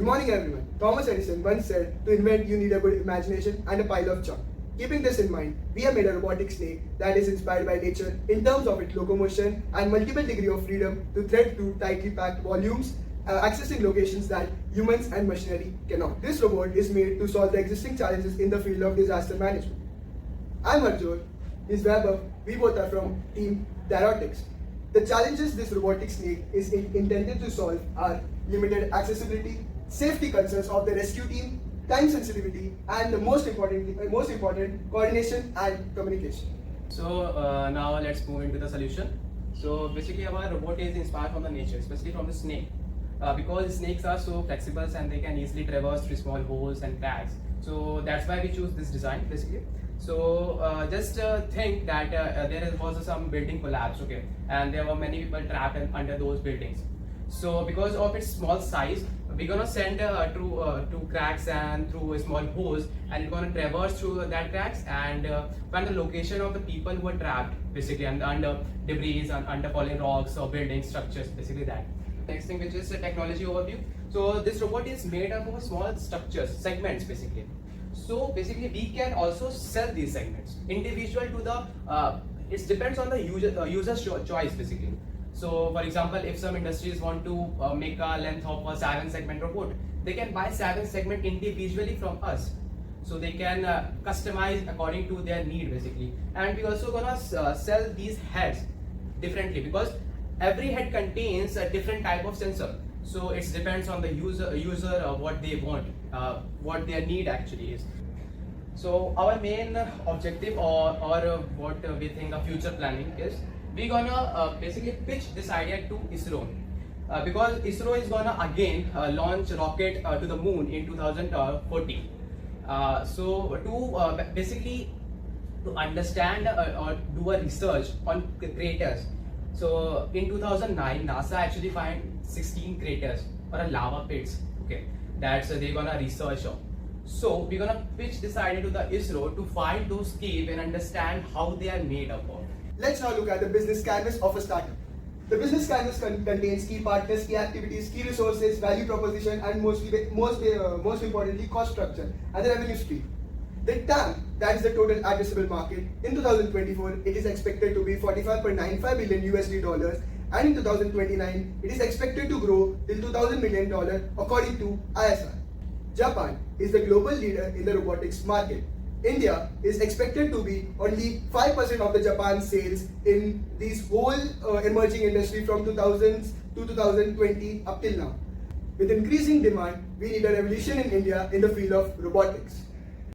Good morning everyone. Thomas Edison once said, to invent you need a good imagination and a pile of chalk. Keeping this in mind, we have made a robotic snake that is inspired by nature in terms of its locomotion and multiple degree of freedom to thread through tightly packed volumes, accessing locations that humans and machinery cannot. This robot is made to solve the existing challenges in the field of disaster management. I'm Harjot, he's Vaibhav, we both are from team Dyrotics. The challenges this robotic snake is intended to solve are limited accessibility, safety concerns of the rescue team, time sensitivity, and the most important, coordination and communication. So now let's move into the solution. So basically our robot is inspired from the nature, especially from the snake. Because snakes are so flexible and they can easily traverse through small holes and cracks. So that's why we choose this design basically. So just think that there was some building collapse, okay, and there were many people trapped under those buildings. So because of its small size, we're gonna send through cracks and through small holes, and it's gonna traverse through that cracks and find the location of the people who are trapped basically under debris and under falling rocks or building structures, basically that. Next thing, which is a technology overview. So this robot is made up of small structures, segments basically. So basically we can also sell these segments individual to the it depends on the user's choice basically. So for example, if some industries want to make a length of a 7-segment robot, they can buy 7 segment individually from us. So they can customize according to their need basically. And we also gonna sell these heads differently because every head contains a different type of sensor. So it depends on the user what they want, what their need actually is. So our main objective or what we think of future planning is we're gonna basically pitch this idea to ISRO because ISRO is gonna again launch rocket to the moon in 2014. So to basically to understand or do a research on craters. So in 2009, NASA actually find 16 craters or a lava pits. Okay, that's they're gonna research on. So we're gonna pitch this idea to the ISRO to find those caves and understand how they are made up of. Let's now look at the business canvas of a startup. The business canvas contains key partners, key activities, key resources, value proposition, and most importantly, cost structure and the revenue stream. The TAM, that is the total addressable market, in 2024 it is expected to be $45.95 billion USD, and in 2029 it is expected to grow till $2,000 million according to ISR. Japan is the global leader in the robotics market. India is expected to be only 5% of the Japan sales in this whole emerging industry from 2000s to 2020 up till now. With increasing demand, we need a revolution in India in the field of robotics.